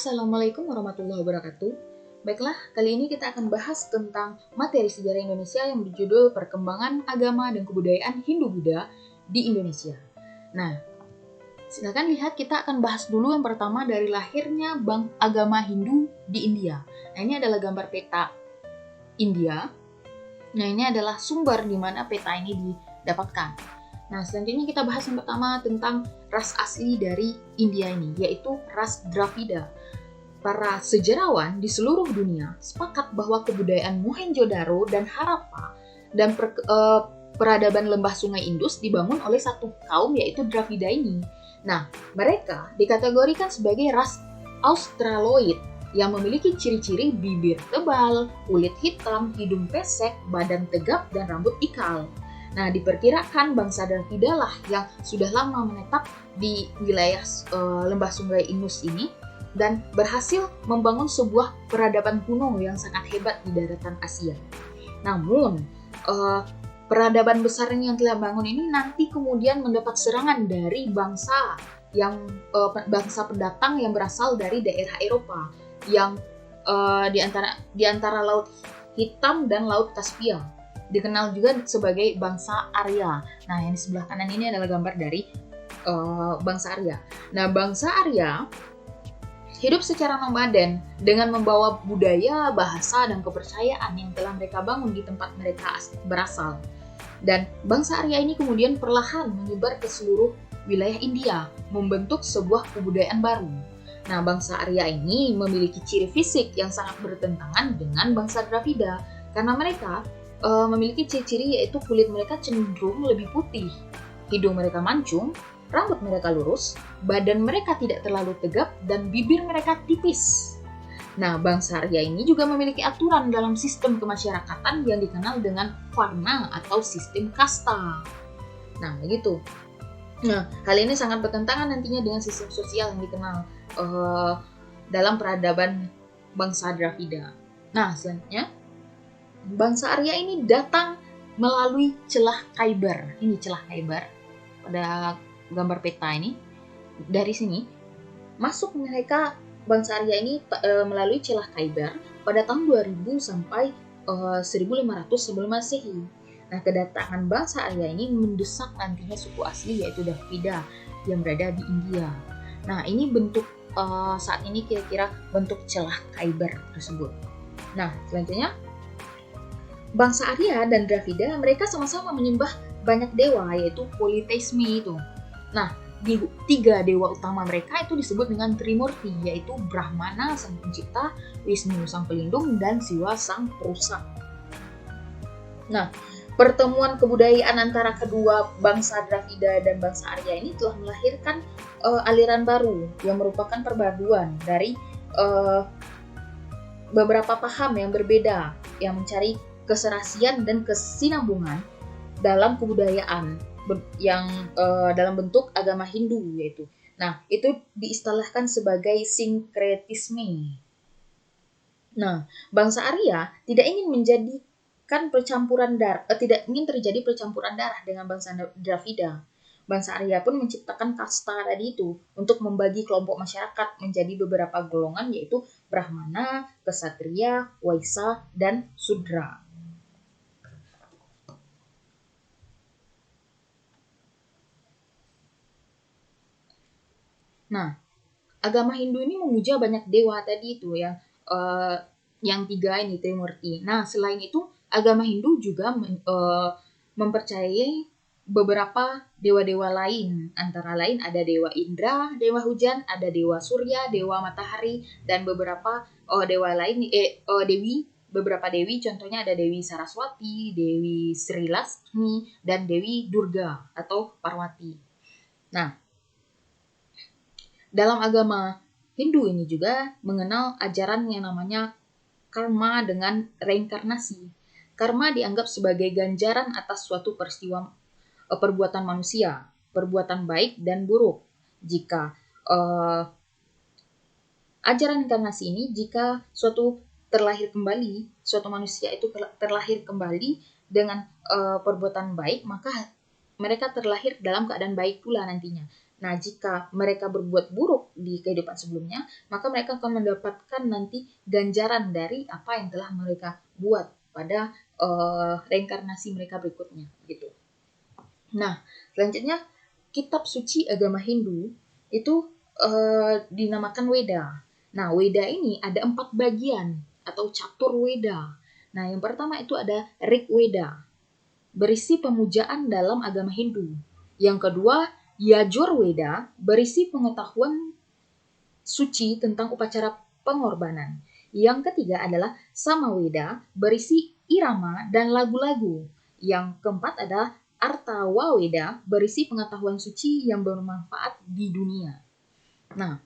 Assalamualaikum warahmatullahi wabarakatuh. Baiklah, kali ini kita akan bahas tentang materi sejarah Indonesia yang berjudul Perkembangan Agama dan Kebudayaan Hindu-Buddha di Indonesia. Nah, silakan lihat, kita akan bahas dulu yang pertama dari lahirnya agama Hindu di India. Nah, ini adalah gambar peta India. Nah, ini adalah sumber di mana peta ini didapatkan. Nah, selanjutnya kita bahas yang pertama tentang ras asli dari India ini, yaitu ras Dravida. Para sejarawan di seluruh dunia sepakat bahwa kebudayaan Mohenjo-daro dan Harappa dan peradaban lembah sungai Indus dibangun oleh satu kaum, yaitu Dravida ini. Nah, mereka dikategorikan sebagai ras Australoid yang memiliki ciri-ciri bibir tebal, kulit hitam, hidung pesek, badan tegap, dan rambut ikal. Nah, diperkirakan bangsa Dravida lah yang sudah lama menetap di wilayah lembah sungai Indus ini dan berhasil membangun sebuah peradaban kuno yang sangat hebat di daratan Asia. Namun, peradaban besar yang telah bangun ini nanti kemudian mendapat serangan dari bangsa pendatang yang berasal dari daerah Eropa yang di antara Laut Hitam dan Laut Kaspia. Dikenal juga sebagai bangsa Arya. Nah, yang di sebelah kanan ini adalah gambar dari bangsa Arya. Nah, bangsa Arya hidup secara nomaden dengan membawa budaya, bahasa, dan kepercayaan yang telah mereka bangun di tempat mereka berasal. Dan bangsa Arya ini kemudian perlahan menyebar ke seluruh wilayah India, membentuk sebuah kebudayaan baru. Nah, bangsa Arya ini memiliki ciri fisik yang sangat bertentangan dengan bangsa Dravida, karena mereka memiliki ciri-ciri yaitu kulit mereka cenderung lebih putih, hidung mereka mancung, rambut mereka lurus, badan mereka tidak terlalu tegap, dan bibir mereka tipis. Nah, bangsa Arya ini juga memiliki aturan dalam sistem kemasyarakatan yang dikenal dengan varna atau sistem kasta. Nah, begitu. Nah, hal ini sangat bertentangan nantinya dengan sistem sosial yang dikenal dalam peradaban bangsa Dravida. Nah, selanjutnya, bangsa Arya ini datang melalui celah Khyber. Ini celah Khyber pada gambar peta ini. Dari sini masuk mereka bangsa Arya ini melalui celah Khyber pada tahun 2000 sampai 1500 sebelum Masehi. Nah, kedatangan bangsa Arya ini mendesak nantinya suku asli yaitu Dravida yang berada di India. Nah, ini bentuk saat ini kira-kira bentuk celah Khyber tersebut. Nah, selanjutnya bangsa Arya dan Dravida mereka sama-sama menyembah banyak dewa, yaitu politeisme itu. Nah, di 3 dewa utama mereka itu disebut dengan Trimurti, yaitu Brahmana sang pencipta, Wisnu sang pelindung, dan Siwa sang perusak. Nah, pertemuan kebudayaan antara kedua bangsa Dravida dan bangsa Arya ini telah melahirkan aliran baru yang merupakan perpaduan dari beberapa paham yang berbeda yang mencari keserasian dan kesinambungan dalam kebudayaan yang dalam bentuk agama Hindu yaitu. Nah, itu diistilahkan sebagai sinkretisme. Nah, bangsa Arya tidak ingin terjadi percampuran darah dengan bangsa Dravida. Bangsa Arya pun menciptakan kasta tadi itu untuk membagi kelompok masyarakat menjadi beberapa golongan, yaitu Brahmana, Ksatria, Waisya, dan Sudra. Nah, agama Hindu ini memuja banyak dewa tadi itu yang 3 ini Trimurti. Nah, selain itu agama Hindu juga mempercayai beberapa dewa-dewa lain. Antara lain ada dewa Indra, dewa hujan, ada dewa Surya, dewa matahari, dan beberapa dewa lain beberapa dewi, contohnya ada Dewi Saraswati, Dewi Sri Lasmi, dan Dewi Durga atau Parwati. Nah, dalam agama Hindu ini juga mengenal ajaran yang namanya karma dengan reinkarnasi. Karma dianggap sebagai ganjaran atas suatu peristiwa perbuatan manusia, perbuatan baik dan buruk. Jika ajaran inkarnasi ini, jika suatu manusia itu terlahir kembali dengan perbuatan baik, maka mereka terlahir dalam keadaan baik pula nantinya. Nah, jika mereka berbuat buruk di kehidupan sebelumnya, maka mereka akan mendapatkan nanti ganjaran dari apa yang telah mereka buat pada reinkarnasi mereka berikutnya, gitu. Nah, selanjutnya kitab suci agama Hindu itu dinamakan Weda. Nah, Weda ini ada 4 bagian atau catur Weda. Nah, yang pertama itu ada Rig Weda, berisi pemujaan dalam agama Hindu. Yang kedua, Yajur Weda, berisi pengetahuan suci tentang upacara pengorbanan. Yang ketiga adalah Samaweda, berisi irama dan lagu-lagu. Yang keempat adalah Artawaweda, berisi pengetahuan suci yang bermanfaat di dunia. Nah,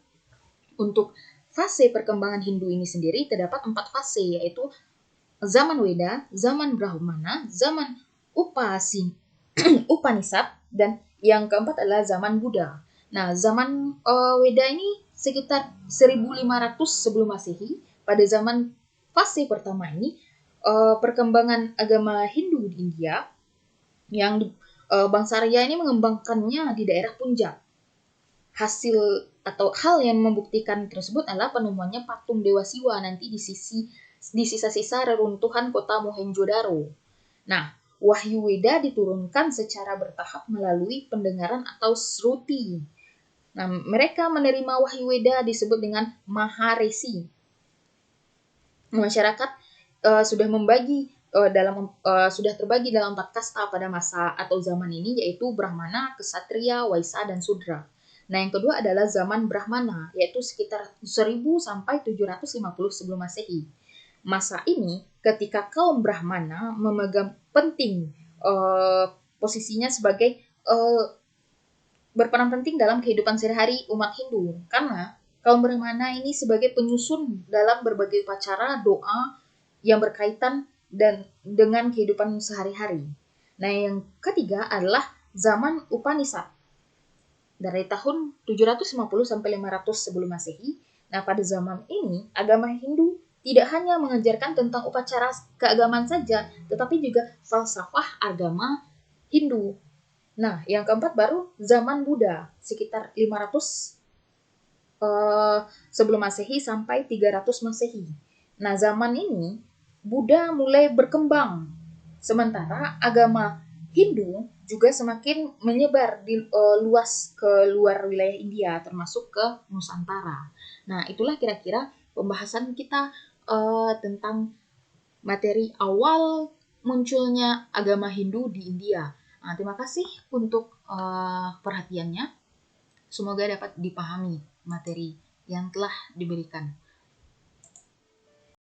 untuk fase perkembangan Hindu ini sendiri terdapat 4 fase, yaitu zaman Weda, zaman Brahmana, zaman Upanishad, dan yang keempat adalah zaman Buddha. Nah, zaman Weda ini sekitar 1500 sebelum Masehi. Pada zaman fase pertama ini, perkembangan agama Hindu di India, yang bangsa Arya ini mengembangkannya di daerah Punjab. Hasil atau hal yang membuktikan tersebut adalah penemuannya patung Dewa Siwa nanti di sisa-sisa reruntuhan kota Mohenjo-daro. Nah, Wahyu Weda diturunkan secara bertahap melalui pendengaran atau sruti. Nah, mereka menerima Wahyu Weda disebut dengan Maharesi. Masyarakat sudah terbagi dalam 4 kasta pada masa atau zaman ini, yaitu Brahmana, Ksatria, Waisya, dan Sudra. Nah, yang kedua adalah zaman Brahmana, yaitu sekitar 1000 sampai 750 sebelum Masehi. Masa ini ketika kaum Brahmana memegang penting posisinya sebagai berperan penting dalam kehidupan sehari-hari umat Hindu, karena kaum Brahmana ini sebagai penyusun dalam berbagai upacara doa yang berkaitan dan dengan kehidupan sehari-hari. Nah, yang ketiga adalah zaman Upanishad dari tahun 750 sampai 500 sebelum Masehi. Nah, pada zaman ini agama Hindu tidak hanya mengajarkan tentang upacara keagamaan saja, tetapi juga falsafah agama Hindu. Nah, yang keempat baru zaman Buddha, sekitar 500 sebelum Masehi sampai 300 Masehi. Nah, zaman ini Buddha mulai berkembang, sementara agama Hindu juga semakin menyebar luas ke luar wilayah India, termasuk ke Nusantara. Nah, itulah kira-kira pembahasan kita tentang materi awal munculnya agama Hindu di India. Nah, terima kasih untuk perhatiannya. Semoga dapat dipahami materi yang telah diberikan.